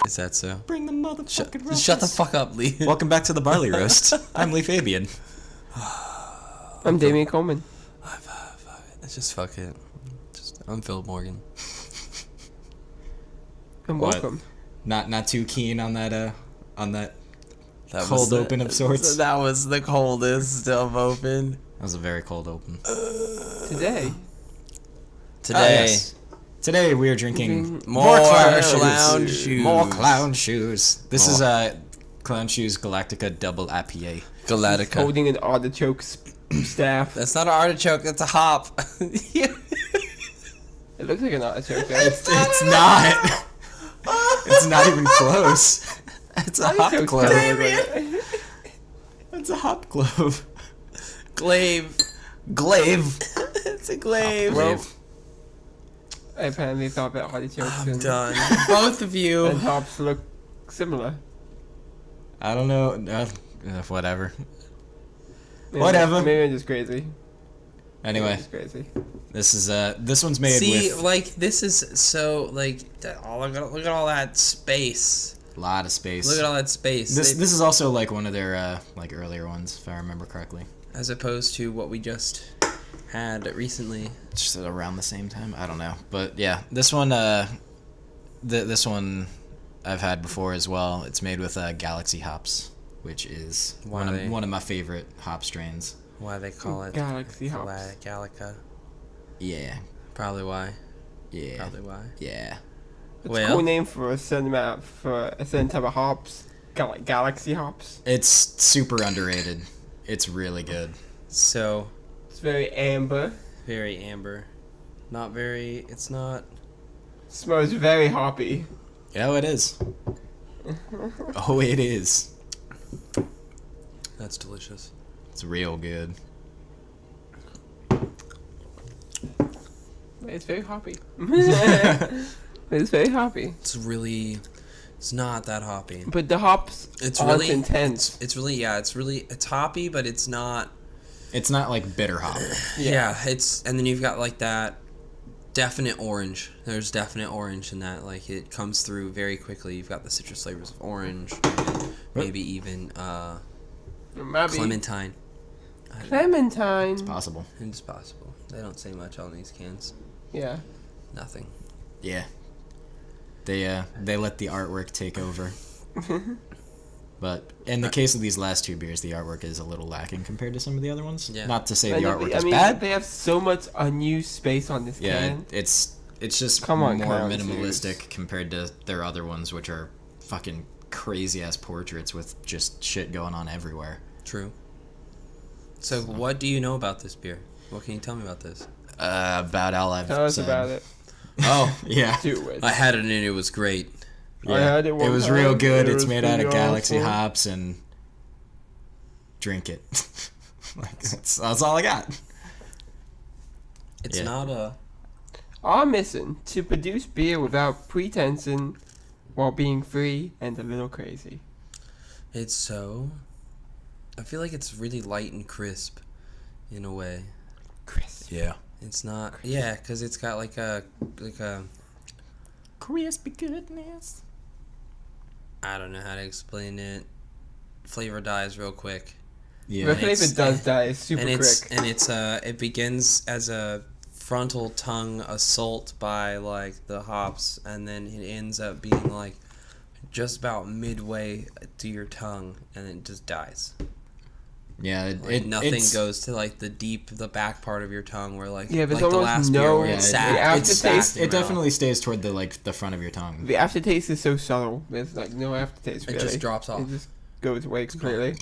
Is that so? Bring the motherfucking roast. Shut the fuck up, Lee. Welcome back to the Barley Roast. I'm Lee Fabian. I'm Damien Coleman. It's just fuck it. I'm Phil Morgan. And What? welcome. Not too keen on that That cold open of sorts. That was the coldest of open. That was a very cold open. Today, Today, Today we are drinking more clown clown shoes. shoes. More clown shoes. This More. is Clown Shoes Galactica Double IPA. Galactica. holding an artichoke staff. That's not an artichoke. That's a hop. It looks like an artichoke. It's not. It's not even close. It's a hop Artichokes clove. kinda look like it. It's a hop clove. Glaive. Glaive. It's a glaive. Well, I apparently thought that artichokes I'm and, done. Both of you. and hops look similar. I don't know. Whatever. Maybe, Whatever. Maybe I'm just crazy. Maybe Anyway, I'm just crazy. this one's made See, with like this is so like look at all that space. a lot of space. Look at all that space. This is also like one of their like earlier ones, if I remember correctly. As opposed to what we just had recently. Just around the same time. I don't know, but yeah, this one this one I've had before as well. It's made with Galaxy hops, which is one of my favorite hop strains. Why they call it Galaxy hops. Galactica. Yeah, Probably why. yeah, Probably why. yeah. It's Well- a cool name for a certain amount, for a certain type of hops. Like Galaxy hops. It's super underrated. It's really good. So It's very amber. very amber. Not very. It's not. Smells very hoppy. Oh, it is. Oh, it is. That's delicious. It's real good. It's very hoppy. It's very hoppy. It's really. It's not that hoppy. But the hops It's aren't really intense. It's really it's hoppy, but it's not. It's not like bitter hop. Yeah. It's and then you've got like that definite orange. There's definite orange in that. Like it comes through very quickly. You've got the citrus flavors of orange, and maybe even Maybe. clementine. Clementine. Possible. It's possible. They don't say much on these cans. Yeah. Nothing. Yeah. They let the artwork take over. But in the case of these last two beers, the artwork is a little lacking compared to some of the other ones. Yeah. Not to say And the I artwork mean, is bad. They have so much unused space on this Yeah, can. it's just Come on, more Clown minimalistic Shoes. compared to their other ones, which are fucking crazy ass portraits with just shit going on everywhere. True. So what do you know about this beer? What can you tell me about this? About all I've Tell us said. about it. Oh, yeah. Do it. I had it and it was great. I had it one was time, real good. it It's was made out of pretty Galaxy awesome. hops and drink it. Like that's all I got. It's Yeah. not a. Are missing to produce beer without pretense and while being free and a little crazy. It's so. I feel like it's really light and crisp, in a way. Crisp. Yeah. It's not. Yeah, because it's got like a Crispy goodness. I don't know how to explain it. Flavor dies real quick. The Yeah. flavor it's- does die super and it's quick. and it's it begins as a frontal tongue assault by like the hops, and then it ends up being like just about midway to your tongue, and it just dies. Yeah. Like nothing it's, goes to like the back part of your tongue where like Yeah, there's like the almost last no- beer where Yeah, it the sat. aftertaste- in your it mouth. definitely stays toward the front of your tongue. The aftertaste is so subtle. There's like no aftertaste It really. just drops off. It just goes away completely.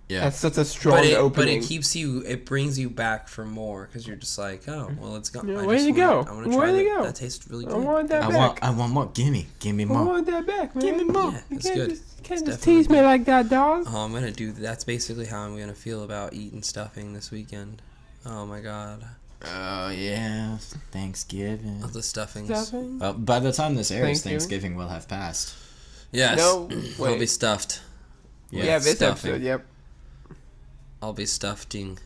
Yeah. That's such a strong But opening. it keeps you. It brings you back for more because you're just like, oh, well, it's gone. Yeah, I where'd just it go? I want to try Where'd it that. go? That tastes really I good. want that I back. want more. Gimme I more. want that back, man. Give me more. Yeah, You it's can't good. just, can't It's just definitely tease me good. like that, dog. Oh, I'm gonna do. That's basically how I'm gonna feel about eating stuffing this weekend. Oh my god, Oh yeah, Thanksgiving. all the stuffings. Stuffing? Well, by the time this airs, Thanksgiving? Thanksgiving will have passed. Yes, No, I'll be wait. stuffed. Yeah, Yeah, this stuffing. episode, yep. I'll be stuffing.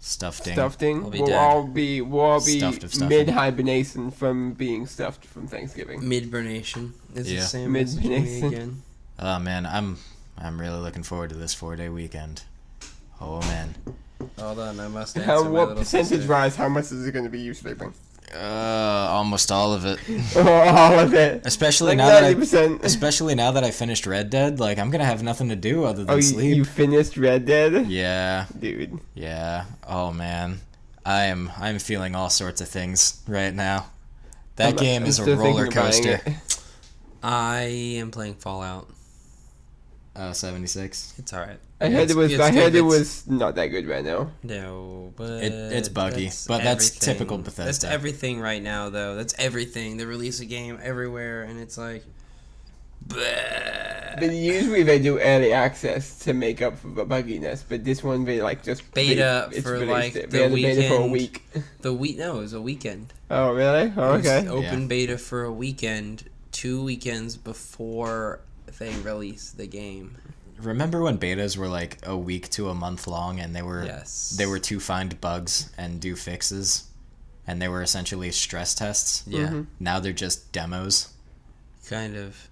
Stuffing. Stuffing. I'll be We'll dead. all be Stuffed of stuffing. mid-hibernation from being stuffed from Thanksgiving. Midburnation is Yeah. the same message to me Midburnation. again. Oh man, I'm really looking forward to this 4-day weekend. Oh man. Hold on, I must answer How, my what little sister. percentage-wise, how much is it going to be you sleeping? Almost all of it. All of it. Especially Like now that 90%. especially now that I finished Red Dead, like I'm gonna have nothing to do other than Oh, sleep. you finished Red Dead? Yeah, Dude. yeah. Oh man, I'm feeling all sorts of things right now. That game is a still roller thinking of buying coaster. it. I am playing Fallout. 76. It's alright. I heard it was. It's I heard good. it was not that good right now. No, but It's buggy, but that's everything. typical That's Bethesda. everything right now, though. That's everything. They release a game everywhere, and it's like, bleh. But usually they do early access to make up for the bugginess, but this one they like just Beta it's for, released like, it. the They had a beta for a weekend. week. No, it was a weekend. Oh really? Oh, It was okay. open Yeah. beta for a weekend, 2 weekends before they released the game. Remember when betas were like a week to a month long, and they were Yes. to find bugs and do fixes, and they were essentially stress tests. Yeah, Mhm. Now they're just demos. kind of.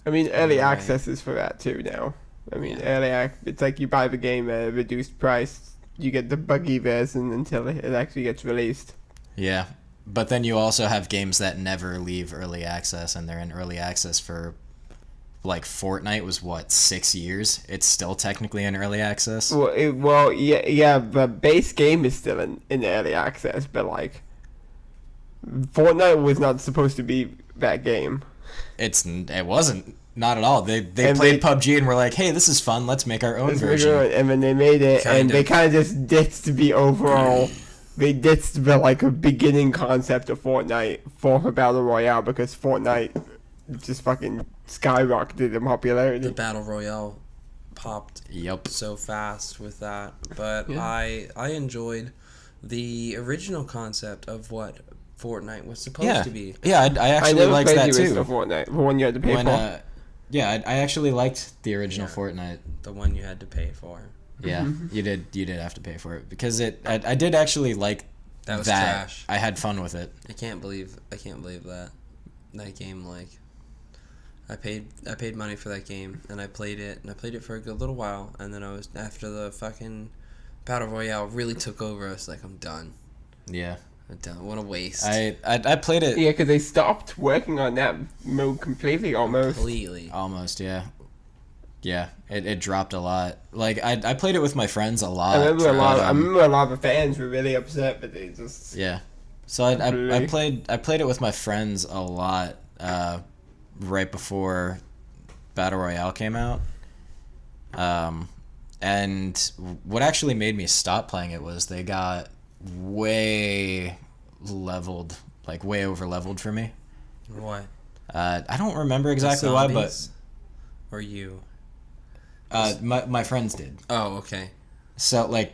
I mean, early Right. access is for that too now. I mean, it's like you buy the game at a reduced price. You get the buggy version until it actually gets released. Yeah, but then you also have games that never leave early access, and they're in early access for like Fortnite was what 6 years. It's still technically in early access. Well, yeah. The base game is still in early access, but like, Fortnite was not supposed to be that game. It wasn't, not at all. They And played they- PUBG and were like, hey, this is fun. Let's make our own version. And then they made it, Kind and they of. kind of just ditched the overall. They ditched the like a beginning concept of Fortnite for a battle royale because Fortnite just fucking skyrocketed in popularity. The battle royale popped Yep. so fast with that, but Yeah. I enjoyed the original concept of what Fortnite was supposed to be. Yeah, I I actually never liked played that the original too. Fortnite, the one you had to pay When for. I actually liked the original Yeah. Fortnite. The one you had to pay for. Yeah, you did have to pay for it because I did actually like That was trash. I had fun with it. I can't believe that game. Like, I paid money for that game, and I played it for a good little while, and then I was, after the fucking battle royale really took over, I was like, I'm done. Yeah, I'm done. What a waste. I played it Yeah, because they stopped working on that mode completely almost. Completely. almost. Yeah, it dropped a lot. Like I played it with my friends a lot. I remember but, I remember a lot of the fans were really upset, but they just Yeah, so I Really? played it with my friends a lot right before Battle Royale came out. And what actually made me stop playing it was they got way leveled, like way over leveled for me. What? I don't remember The exactly why, but zombies? Or you? my friends did. Oh, okay. So like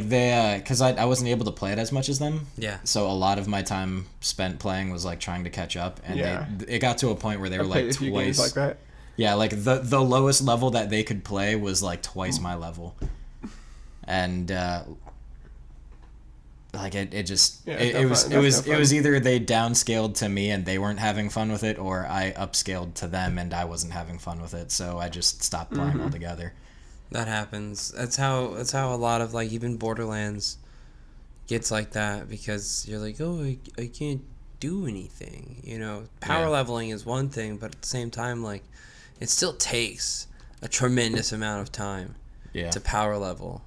they because I wasn't able to play it as much as them. Yeah. So a lot of my time spent playing was like trying to catch up, and Yeah. it got to a point where they I were played like a few games twice. like that. Yeah, like the lowest level that they could play was like twice my level, and like it just Yeah, it was that's no fun. it was either they downscaled to me and they weren't having fun with it, or I upscaled to them and I wasn't having fun with it, so I just stopped playing Mm-hmm. altogether. That happens. That's how a lot of, like, even Borderlands gets like that, because you're like, oh, I can't do anything. You know, power Yeah. leveling is one thing, but at the same time, like, it still takes a tremendous amount of time Yeah. to power level.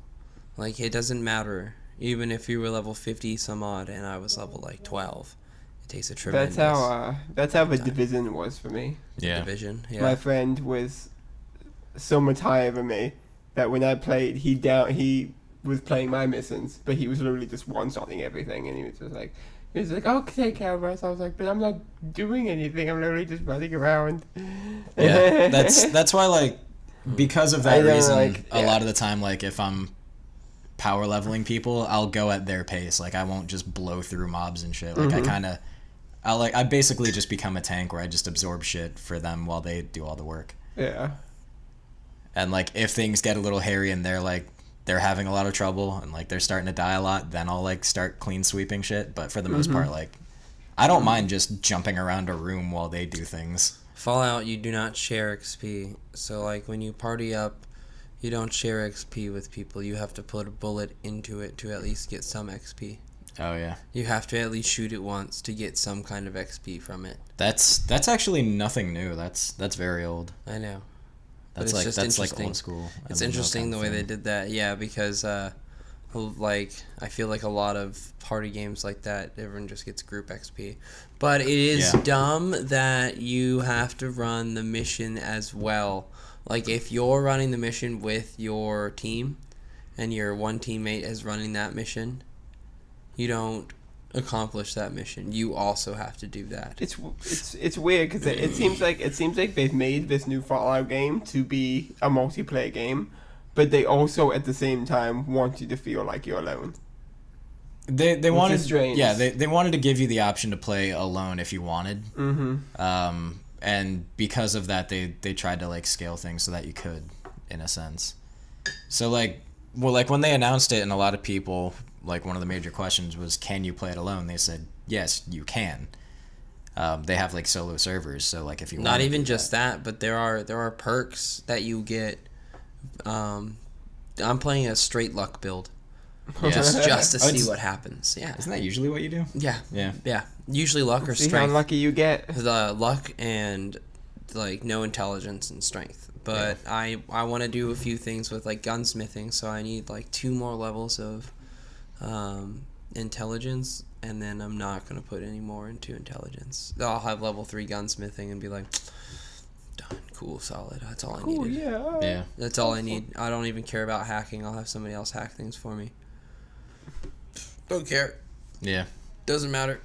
Like, it doesn't matter. Even if you were level 50 some odd and I was level like 12, it takes a tremendous That's how the division was for me. Yeah. division. Yeah. My friend was so much higher than me that when I played, he was playing my missions, but he was literally just one-shotting everything, and he was like, "Oh, take care of us." I was like, "But I'm not doing anything. I'm literally just running around." Yeah, that's why, like, because of I that know, reason, like, a yeah. lot of the time, like, if I'm power leveling people, I'll go at their pace. Like, I won't just blow through mobs and shit. Like, I basically just become a tank where I just absorb shit for them while they do all the work. Yeah. And like, if things get a little hairy and they're like they're having a lot of trouble and like they're starting to die a lot, then I'll like start clean sweeping shit. But for the most part, like I don't mind just jumping around a room while they do things. Fallout, you do not share XP. So like when you party up, you don't share XP with people. You have to put a bullet into it to at least get some XP. Oh yeah. You have to at least shoot it once to get some kind of XP from it. That's actually nothing new. That's very old. I know. That's like old school. It's interesting the way they did that. Yeah, because like I feel like a lot of party games like that, everyone just gets group XP. But it is dumb that you have to run the mission as well. Like if you're running the mission with your team and your one teammate is running that mission, you don't accomplish that mission. You also have to do that. It's weird because it seems like they've made this new Fallout game to be a multiplayer game, but they also at the same time want you to feel like you're alone. They wanted strange. Yeah, they wanted to give you the option to play alone if you wanted. And because of that, they tried to like scale things so that you could, in a sense. So like when they announced it, and a lot of people, like one of the major questions was, can you play it alone? They said, yes, you can. They have like solo servers, so like if you not even just that, but there are perks that you get. I'm playing a straight luck build, just to see what happens. Yeah, isn't that usually what you do? Yeah. Usually luck or See strength. how lucky you get. The luck and like no intelligence and strength. But I want to do a few things with like gunsmithing, so I need like 2 more levels of intelligence, and then I'm not going to put any more into intelligence. I'll have level 3 gunsmithing and be like, done, cool, solid. That's all I needed. Yeah. That's all I need. I don't even care about hacking. I'll have somebody else hack things for me. Don't care. Yeah. Doesn't matter.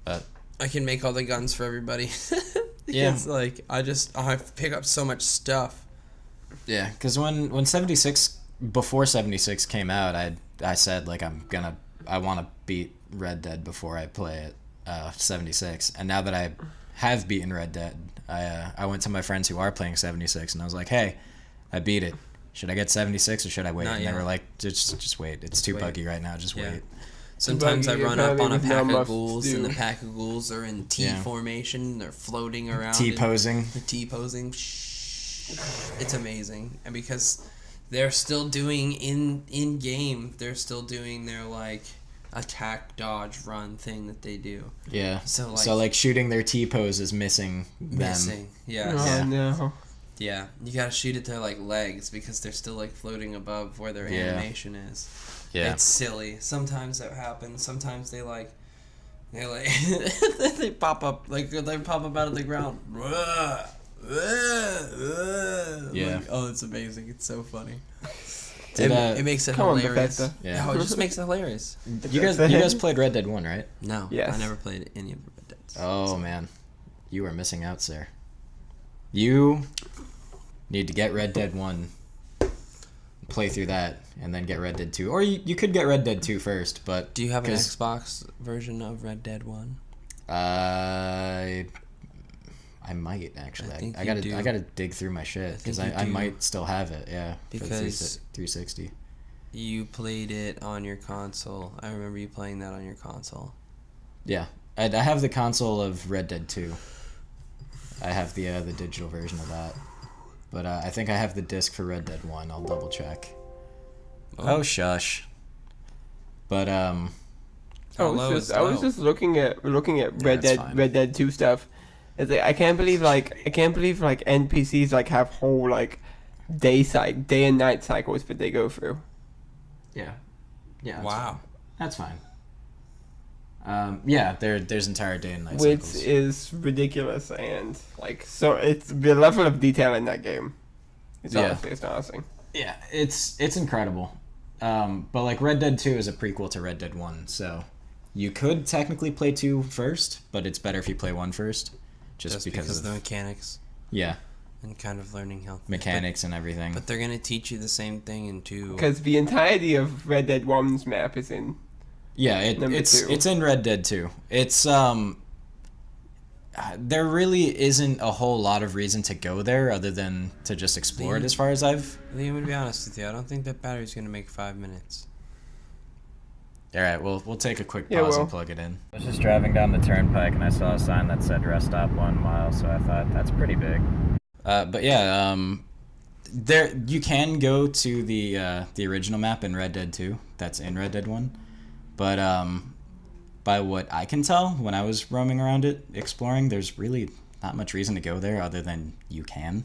But I can make all the guns for everybody. Yeah. It's like I have to pick up so much stuff. Yeah, because when 76 before 76 came out, I said like I want to beat Red Dead before I play it 76, and now that I have beaten Red Dead, I went to my friends who are playing 76 and I was like, hey, I beat it. Should I get 76 or should I wait? Not and yet. they were like, just wait. It's too buggy right now. Just wait. Sometimes I run up on a pack of ghouls, and the the pack of ghouls are in T formation. They're floating around. T-posing. The T-posing. It's amazing. And because they're still doing in game, they're still doing their like attack, dodge, run thing that they do. Yeah. So like shooting their T-pose is missing them. Missing. Yeah. Oh no. Yeah. You gotta shoot at their like legs because they're still like floating above where their animation is. Yeah. It's silly. Sometimes that happens. Sometimes they they pop up out of the ground. Yeah. Like, oh, it's amazing. It's so funny. Did, it makes it Come on, hilarious. Bethesda. Yeah. No, it just makes it hilarious. you guys played Red Dead 1, right? No, Yes. I never played any of the Red Deads. Oh man, you are missing out, sir. You need to get Red Dead 1, play through that, and then get Red Dead 2. Or you could get Red Dead 2 first, but... Do you have an Xbox version of Red Dead 1? I might, actually. I gotta dig through my shit, because I might still have it, yeah. Because 360. You played it on your console. I remember you playing that on your console. Yeah. I have the console of Red Dead 2. I have the digital version of that. But I think I have the disc for Red Dead 1. I'll double check. Oh shush. But I was just looking at Red Dead 2 stuff. It's like, I can't believe NPCs like have whole like day and night cycles that they go through. Yeah. Yeah. Wow. That's fine. Yeah, there's entire day and night Which cycles. is ridiculous, and like, so it's the level of detail in that game. It's honestly astonishing. Yeah, it's incredible. But like Red Dead 2 is a prequel to Red Dead 1, so you could technically play 2 first, but it's better if you play 1 first, just because of the mechanics. Yeah. And kind of learning how Mechanics and everything. But they're gonna teach you the same thing in 2. Because the entirety of Red Dead 1's map is in. Yeah, it's in Red Dead 2. It's there really isn't a whole lot of reason to go there other than to just explore it. As far as I've. Liam, I'm gonna be honest with you. I don't think that battery's gonna make 5 minutes. All right, we'll take a quick pause and plug it in. I was just driving down the turnpike and I saw a sign that said rest stop 1 mile, so I thought that's pretty big. But yeah, there you can go to the original map in Red Dead 2. That's in Red Dead 1, but by what I can tell, when I was roaming around it, exploring, there's really not much reason to go there other than you can.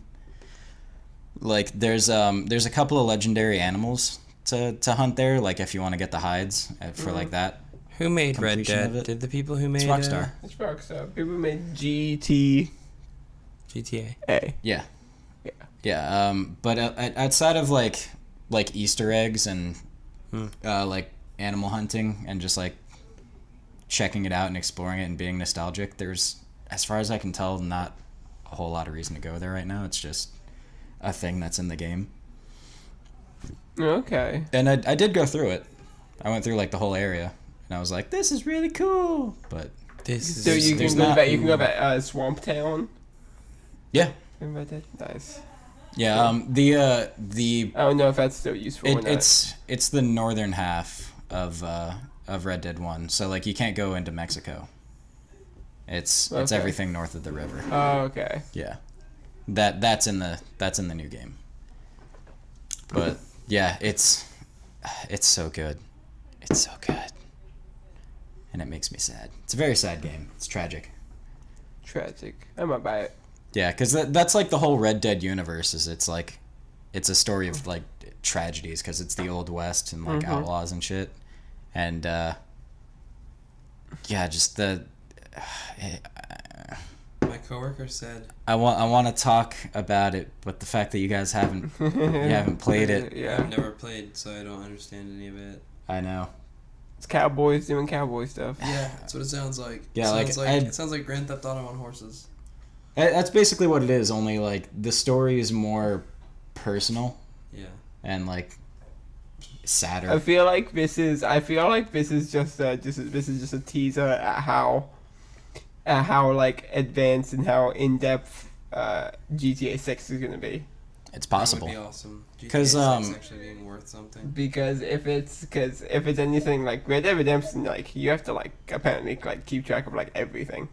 Like, there's a couple of legendary animals to hunt there, like if you want to get the hides for like that. Who made Red Dead? Did the people who made It's Rockstar. It's Rockstar. People made GTA? Yeah. But outside of like Easter eggs and like animal hunting and just like checking it out and exploring it and being nostalgic, there's, as far as I can tell, not a whole lot of reason to go there right now. It's just a thing that's in the game. Okay. And I did go through it. I went through like the whole area, and I was like, "This is really cool." But so you can go back. You can go back Swamp Town. Yeah. Nice. Yeah. The I don't know if that's still useful. Or not. It's the northern half of Red Dead 1, so like you can't go into Mexico. It's everything north of the river. Oh, okay. Yeah. That's in the new game. But yeah, it's so good. It's so good. And it makes me sad. It's a very sad game. It's tragic. Tragic. I might buy it. Yeah, because that's like the whole Red Dead universe. It's a story of like tragedies because it's the Old West and like outlaws and shit. And yeah, just my coworker said I want to talk about it, but the fact that you guys haven't played it. Yeah. I've never played, so I don't understand any of it. I know. It's cowboys doing cowboy stuff. Yeah, that's what it sounds like. Yeah, it sounds like Grand Theft Auto on horses. That's basically what it is. Only like the story is more personal. Yeah. And like sadder. I feel like this is just a teaser at how like advanced and how in depth GTA 6 is gonna be. It's possible. That would be awesome. Because actually being worth something. Because if it's anything like Red Dead Redemption, like you have to like apparently like keep track of like everything.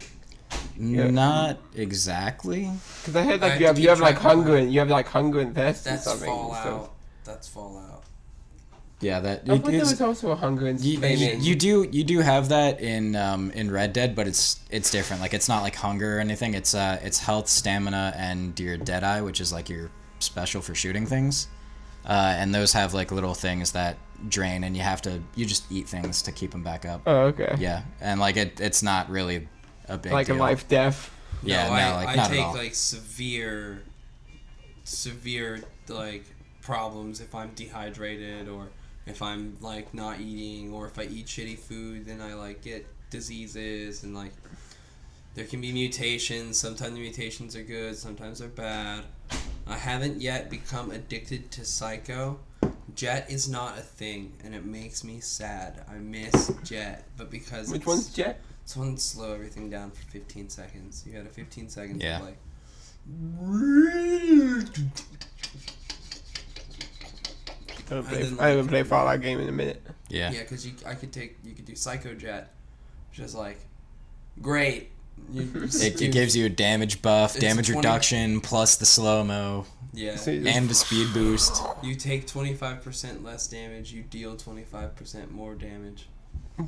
Not exactly. Because I heard like you have like hunger and thirst and something. That's Fallout. Yeah, that. I thought there was also a hunger and you do have that in Red Dead, but it's different. Like it's not like hunger or anything. It's health, stamina, and your Deadeye, which is like your special for shooting things. And those have like little things that drain, and you just eat things to keep them back up. Oh, okay. Yeah, and like it's not really a big like deal. a life death. Yeah, I not take at all. like severe like problems if I'm dehydrated or if I'm like not eating or if I eat shitty food, then I like get diseases and like there can be mutations. Sometimes the mutations are good, sometimes they're bad. I haven't yet become addicted to Psycho. Jet is not a thing, and it makes me sad. I miss Jet, but because Which one's Jet? Someone slow everything down for 15 seconds. You had a 15 seconds Yeah. of like. I haven't played Fallout game in a minute. Yeah. Yeah, because you could do Psycho Jet, which is like, great. It gives you a damage buff, damage reduction, plus the slow-mo. Yeah. And the speed boost. You take 25% less damage, you deal 25% more damage.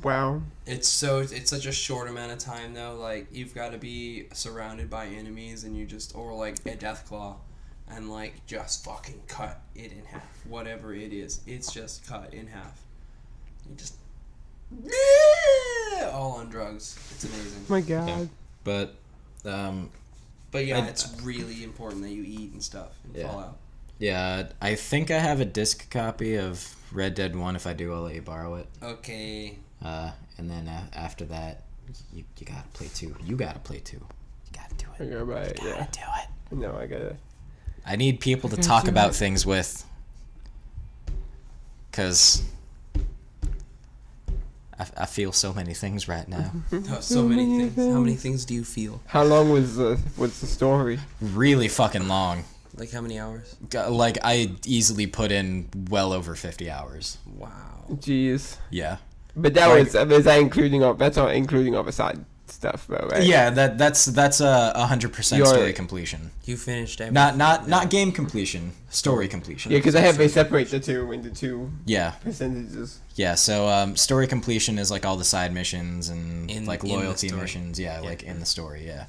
Wow. It's such a short amount of time though. Like you've got to be surrounded by enemies and or like a Deathclaw, and like just fucking cut it in half. Whatever it is, it's just cut in half. You just all on drugs. It's amazing. Oh my god. Yeah. But yeah, it's really important that you eat and stuff in Fallout. Yeah, I think I have a disc copy of Red Dead 1. If I do, I'll let you borrow it. Okay. And then after that, you gotta play 2. You gotta play 2. You gotta do it. I gotta buy it, You gotta do it. No, I gotta. I need people to talk about things with. Because I feel so many things right now. Oh, so many things. How many things do you feel? How long was the story? Really fucking long. Like how many hours? Like I easily put in well over 50 hours. Wow. Jeez. Yeah. But that was that including that's not including other side stuff though, right? Yeah, that's 100% story completion. You finished everything. Not game completion, story completion. Yeah, because they separate the two into two percentages. Yeah, so story completion is like all the side missions and like loyalty in missions. Yeah, like in the story. Yeah,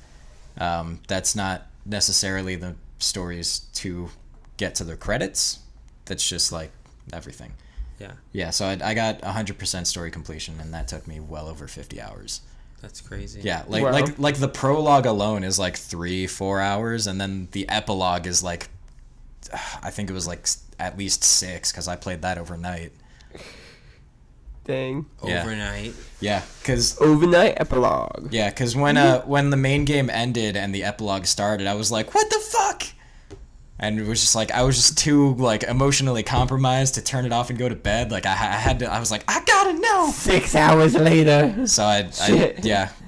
that's not necessarily the stories to get to the credits. That's just like everything. Yeah. Yeah, so I got 100% story completion, and that took me well over 50 hours. That's crazy. Yeah, like the prologue alone is like 3-4 hours, and then the epilogue is like, I think it was like at least 6 because I played that overnight. Dang. Overnight. Yeah, because overnight epilogue. Yeah, because when the main game ended and the epilogue started, I was like, what the fuck? And it was just like I was just too like emotionally compromised to turn it off and go to bed. Like I was like, I gotta know. 6 hours later. So I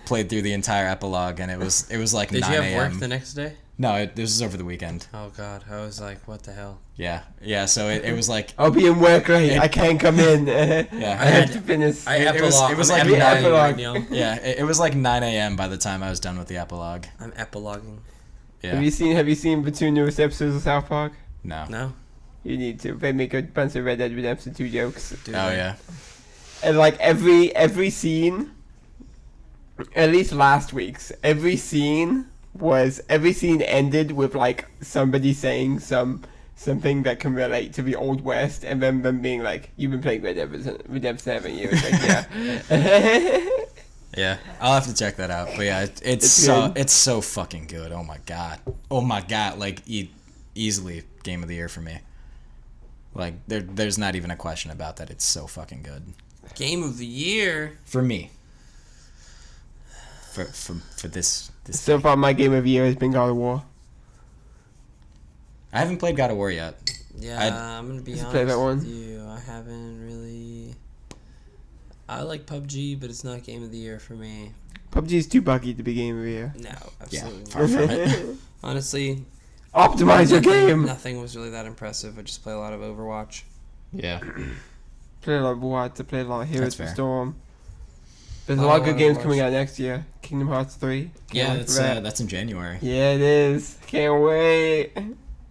played through the entire epilogue, and it was like 9 a.m. Did you have work the next day? No, this was over the weekend. Oh god, I was like, what the hell? Yeah. So it was like I'll be in work late. I can't come in. Yeah, I had to finish. It was like epilogue. Yeah, it was like 9 a.m. by the time I was done with the epilogue. I'm epiloguing. Yeah. Have you seen the 2 newest episodes of South Park? No. You need to. They make a bunch of Red Dead Redemption 2 jokes. Oh yeah. And like every scene, at least last week's, every scene ended with like somebody saying something that can relate to the Old West, and then them being like, "You've been playing Red Dead Redemption, haven't you?" It's like, yeah. Yeah, I'll have to check that out. But yeah, it's so fucking good. Oh my god, like easily game of the year for me. Like there's not even a question about that. It's so fucking good. Game of the year for me. For this. So far, my game of the year has been God of War. I haven't played God of War yet. Yeah, I'm gonna be honest with you. I haven't really. I like PUBG, but it's not game of the year for me. PUBG is too buggy to be game of the year. No, absolutely not. Far from it. Honestly, optimize your game. Nothing was really that impressive. I just play a lot of Overwatch. Yeah. Play a lot of Overwatch. Play a lot of Heroes of the Storm. There's a lot of good games coming out next year. Kingdom Hearts 3. That's in January. Yeah, it is. Can't wait.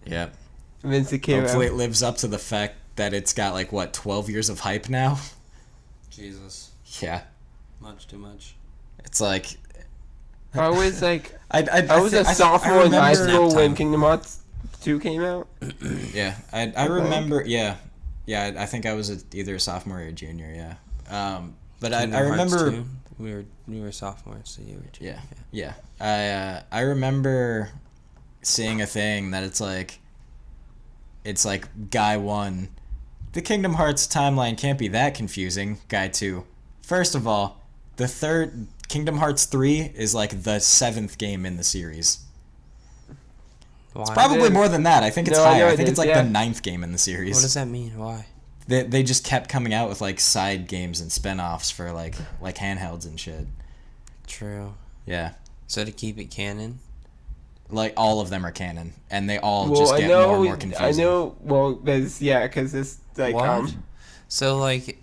Yep. Vince Akira. Hopefully it lives up to the fact that it's got like 12 years of hype now. Jesus. Yeah. Much too much. It's like I was like I was a sophomore in high school when Kingdom Hearts 2 came out. Yeah. I remember I think I was either a sophomore or a junior, yeah. But I remember we were sophomores, so you were junior. Yeah. I remember seeing a thing that it's like guy 1, the Kingdom Hearts timeline can't be that confusing. Guy 2, first of all, the third Kingdom Hearts 3 is like the 7th game in the series. Why? It's probably more than that. I think it's higher. I think it's like the 9th game in the series. What does that mean? Why? They just kept coming out with like side games and spin-offs for like handhelds and shit. True. Yeah. So to keep it canon? Like all of them are canon, and they all just get more and more confusing. I know. Well, there's because it's like what? So like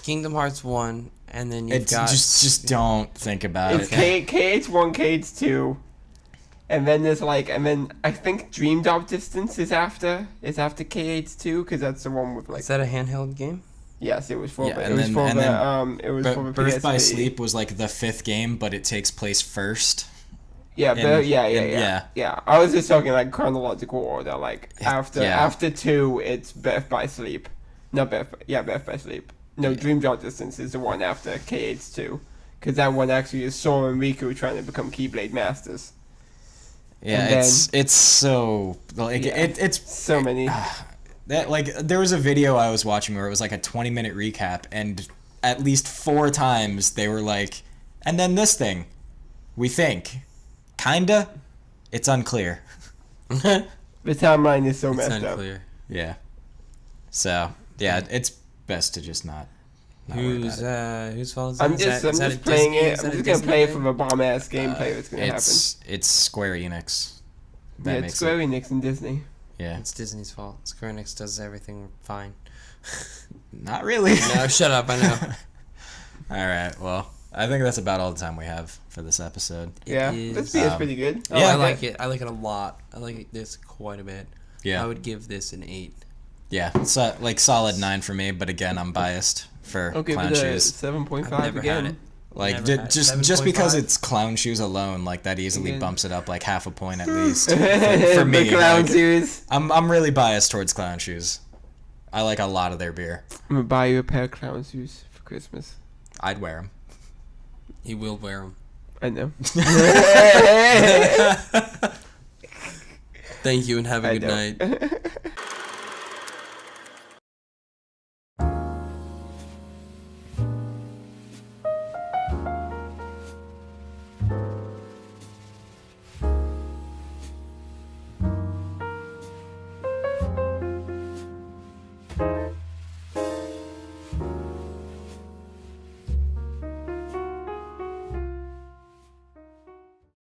Kingdom Hearts 1, and then you've got just don't think about it. It's KH1, KH2, and then there's I think Dream Drop Distance is after KH2 because that's the one with like. Is that a handheld game? Yes, it was for. Yeah, Birth by Sleep was like the 5th game, but it takes place first. Yeah, yeah. I was just talking like chronological order. Like after 2, it's Birth by Sleep. Not Birth by Sleep. No, Dream Drop Distance is the one after KH2, because that one actually is Sora and Riku trying to become Keyblade Masters. Yeah, it's so like it's so many. That like there was a video I was watching where it was like a 20-minute recap, and at least 4 times they were like, and then this thing, we think. Kinda, it's unclear. The timeline is so messed unclear. up. Yeah. So yeah, it's best to just not Not worried about it. Whose fault is that? I'm just playing it. I'm just gonna play it for the bomb ass gameplay that's gonna happen. It's Square Enix. Yeah, it's Square Enix and Disney. Yeah. It's Disney's fault. Square Enix does everything fine. Not really. No, shut up. I know. All right. Well, I think that's about all the time we have for this episode. Yeah, this beer is pretty good. Yeah, I like it. I like it a lot. I like this quite a bit. Yeah. I would give this an 8. Yeah, so like solid 9 for me, but again, I'm biased for Clown Shoes. 7.5 again. Like just because it's Clown Shoes alone, like that easily bumps it up like half a point at least for me. The Clown Shoes. I'm really biased towards Clown Shoes. I like a lot of their beer. I'm gonna buy you a pair of Clown Shoes for Christmas. I'd wear them. He will wear them. I know. Thank you and have a good night.